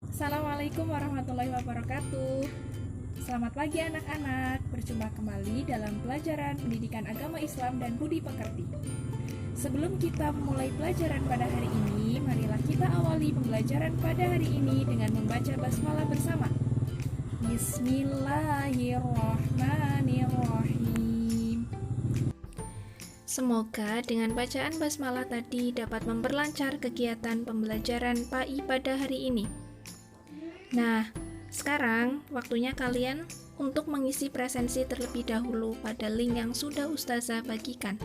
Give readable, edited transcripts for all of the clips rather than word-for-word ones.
Assalamualaikum warahmatullahi wabarakatuh. Selamat pagi anak-anak, berjumpa kembali dalam pelajaran pendidikan agama Islam dan budi pekerti. Sebelum kita memulai pelajaran pada hari ini, marilah kita awali pembelajaran pada hari ini dengan membaca basmalah bersama. Bismillahirrahmanirrahim. Semoga dengan bacaan basmalah tadi dapat memperlancar kegiatan pembelajaran PAI pada hari ini. Nah, sekarang waktunya kalian untuk mengisi presensi terlebih dahulu pada link yang sudah Ustazah bagikan.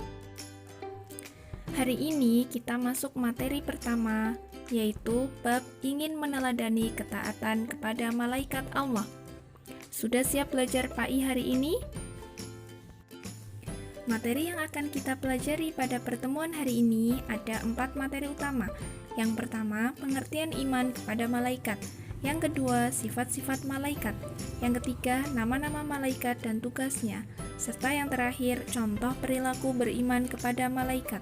Hari ini kita masuk materi pertama, yaitu bab ingin meneladani ketaatan kepada malaikat Allah. Sudah siap belajar PAI hari ini? Materi yang akan kita pelajari pada pertemuan hari ini ada 4 materi utama. Yang pertama, pengertian iman kepada malaikat. Yang kedua, sifat-sifat malaikat. Yang ketiga, nama-nama malaikat dan tugasnya. Serta yang terakhir, contoh perilaku beriman kepada malaikat.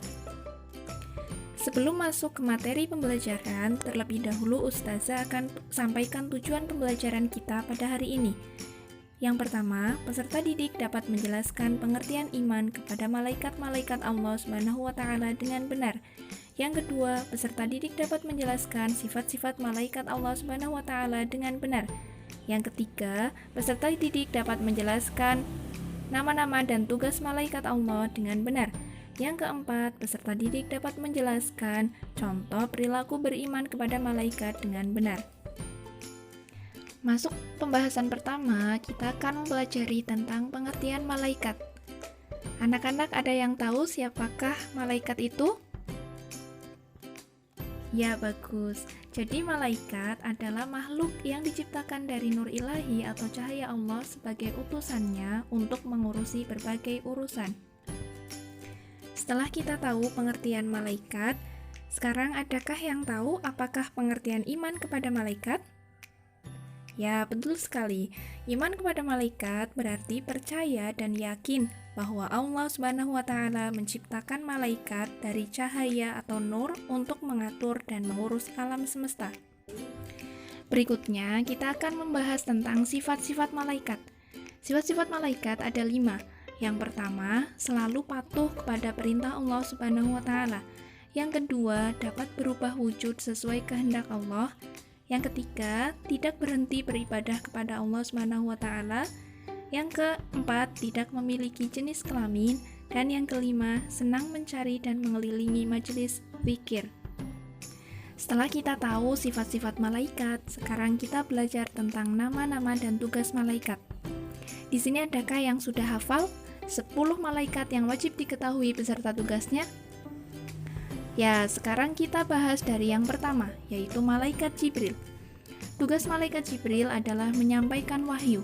Sebelum masuk ke materi pembelajaran, terlebih dahulu Ustazah akan sampaikan tujuan pembelajaran kita pada hari ini. Yang pertama, peserta didik dapat menjelaskan pengertian iman kepada malaikat-malaikat Allah Subhanahu wa Ta'ala dengan benar. Yang kedua, peserta didik dapat menjelaskan sifat-sifat malaikat Allah Subhanahu wa Ta'ala dengan benar. Yang ketiga, peserta didik dapat menjelaskan nama-nama dan tugas malaikat Allah dengan benar. Yang keempat, peserta didik dapat menjelaskan contoh perilaku beriman kepada malaikat dengan benar. Masuk pembahasan pertama, kita akan mempelajari tentang pengertian malaikat. Anak-anak ada yang tahu siapakah malaikat itu? Ya, bagus. Jadi malaikat adalah makhluk yang diciptakan dari nur ilahi atau cahaya Allah sebagai utusannya untuk mengurusi berbagai urusan. Setelah kita tahu pengertian malaikat, sekarang adakah yang tahu apakah pengertian iman kepada malaikat? Ya, betul sekali. Iman kepada malaikat berarti percaya dan yakin bahwa Allah Subhanahu wa Ta'ala menciptakan malaikat dari cahaya atau nur untuk mengatur dan mengurus alam semesta. Berikutnya, kita akan membahas tentang sifat-sifat malaikat. Sifat-sifat malaikat ada 5. Yang pertama, selalu patuh kepada perintah Allah Subhanahu wa Ta'ala. Yang kedua, dapat berubah wujud sesuai kehendak Allah. Yang ketiga, tidak berhenti beribadah kepada Allah Subhanahu wa Ta'ala. Yang keempat, tidak memiliki jenis kelamin. Dan yang kelima, senang mencari dan mengelilingi majelis zikir. Setelah kita tahu sifat-sifat malaikat, sekarang kita belajar tentang nama-nama dan tugas malaikat. Di sini adakah yang sudah hafal 10 malaikat yang wajib diketahui beserta tugasnya? Ya, sekarang kita bahas dari yang pertama, yaitu malaikat Jibril. Tugas malaikat Jibril adalah menyampaikan wahyu.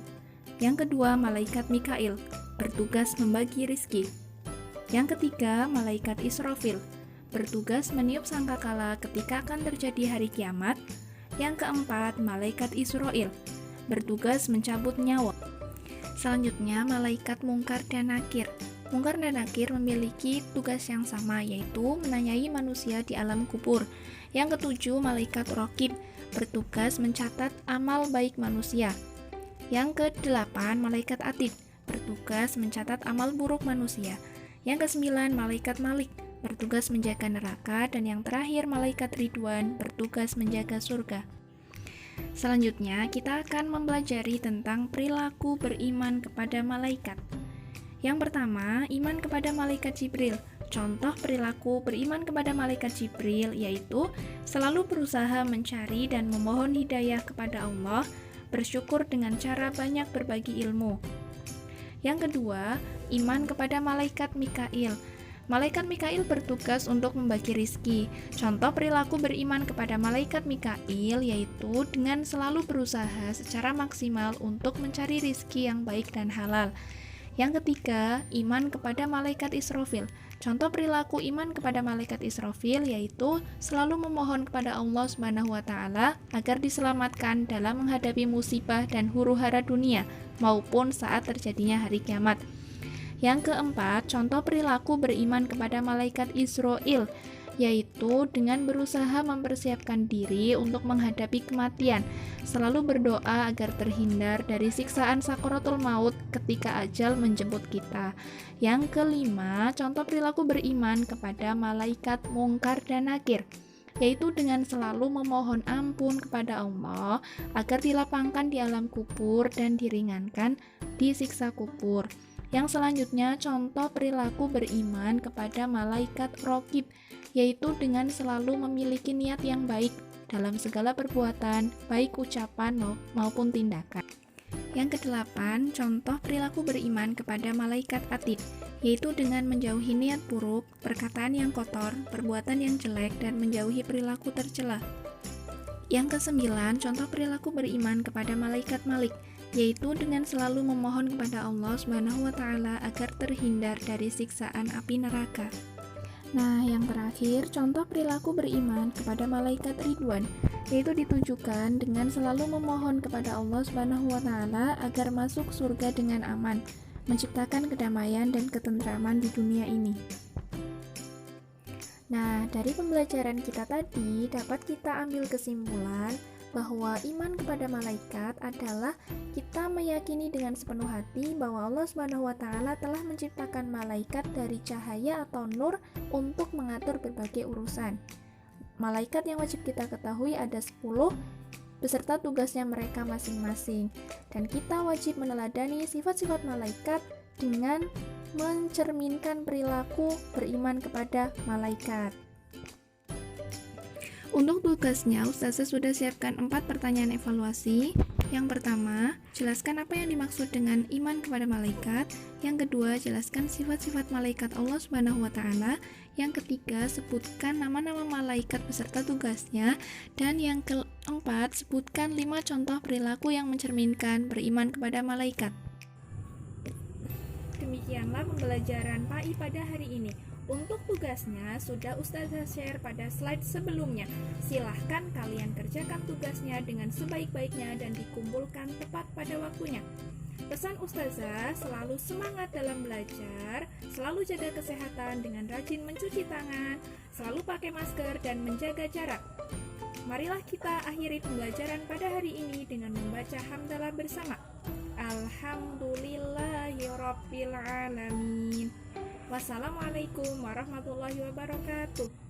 Yang kedua, malaikat Mikail, bertugas membagi rizki. Yang ketiga, malaikat Israfil, bertugas meniup sangkakala ketika akan terjadi hari kiamat. Yang keempat, malaikat Israil, bertugas mencabut nyawa. Selanjutnya, malaikat Mungkar dan Nakir. Mungkar dan Nakir memiliki tugas yang sama, yaitu menanyai manusia di alam kubur. Yang ketujuh, malaikat Raqib, bertugas mencatat amal baik manusia. Yang kedelapan, malaikat Atid, bertugas mencatat amal buruk manusia. Yang kesembilan, malaikat Malik, bertugas menjaga neraka. Dan yang terakhir, malaikat Ridwan, bertugas menjaga surga. Selanjutnya, kita akan mempelajari tentang perilaku beriman kepada malaikat. Yang pertama, iman kepada malaikat Jibril. Contoh perilaku beriman kepada malaikat Jibril yaitu selalu berusaha mencari dan memohon hidayah kepada Allah, bersyukur dengan cara banyak berbagi ilmu. Yang kedua, iman kepada malaikat Mikail. Malaikat Mikail bertugas untuk membagi rizki. Contoh perilaku beriman kepada malaikat Mikail yaitu dengan selalu berusaha secara maksimal untuk mencari rizki yang baik dan halal. Yang ketiga, iman kepada malaikat Israfil. Contoh perilaku iman kepada malaikat Israfil yaitu selalu memohon kepada Allah Subhanahu wa Ta'ala agar diselamatkan dalam menghadapi musibah dan huru-hara dunia maupun saat terjadinya hari kiamat. Yang keempat, contoh perilaku beriman kepada malaikat Israil yaitu dengan berusaha mempersiapkan diri untuk menghadapi kematian, selalu berdoa agar terhindar dari siksaan sakaratul maut ketika ajal menjemput kita. Yang kelima, contoh perilaku beriman kepada malaikat mungkar dan nakir, yaitu dengan selalu memohon ampun kepada Allah agar dilapangkan di alam kubur dan diringankan di siksa kubur. Yang selanjutnya, contoh perilaku beriman kepada malaikat raqib, yaitu dengan selalu memiliki niat yang baik dalam segala perbuatan, baik ucapan maupun tindakan. Yang kedelapan, contoh perilaku beriman kepada malaikat atid, yaitu dengan menjauhi niat buruk, perkataan yang kotor, perbuatan yang jelek, dan menjauhi perilaku tercela. Yang kesembilan, contoh perilaku beriman kepada malaikat Malik, yaitu dengan selalu memohon kepada Allah SWT agar terhindar dari siksaan api neraka. Nah, yang terakhir, contoh perilaku beriman kepada malaikat Ridwan, yaitu ditujukan dengan selalu memohon kepada Allah SWT agar masuk surga dengan aman, menciptakan kedamaian dan ketentraman di dunia ini. Nah, dari pembelajaran kita tadi dapat kita ambil kesimpulan bahwa iman kepada malaikat adalah kita meyakini dengan sepenuh hati bahwa Allah SWT telah menciptakan malaikat dari cahaya atau nur untuk mengatur berbagai urusan. Malaikat yang wajib kita ketahui ada 10 beserta tugasnya mereka masing-masing, dan kita wajib meneladani sifat-sifat malaikat dengan mencerminkan perilaku beriman kepada malaikat. Untuk tugasnya, Ustazah sudah siapkan 4 pertanyaan evaluasi. Yang pertama, jelaskan apa yang dimaksud dengan iman kepada malaikat. Yang kedua, jelaskan sifat-sifat malaikat Allah SWT. Yang ketiga, sebutkan nama-nama malaikat beserta tugasnya. Dan yang keempat, sebutkan 5 contoh perilaku yang mencerminkan beriman kepada malaikat. Demikianlah pembelajaran PAI pada hari ini. Untuk tugasnya sudah Ustazah share pada slide sebelumnya. Silahkan kalian kerjakan tugasnya dengan sebaik-baiknya dan dikumpulkan tepat pada waktunya. Pesan Ustazah, selalu semangat dalam belajar, selalu jaga kesehatan dengan rajin mencuci tangan, selalu pakai masker dan menjaga jarak. Marilah kita akhiri pembelajaran pada hari ini dengan membaca hamdalah bersama. Alhamdulillahirabbil alamin. Wassalamualaikum warahmatullahi wabarakatuh.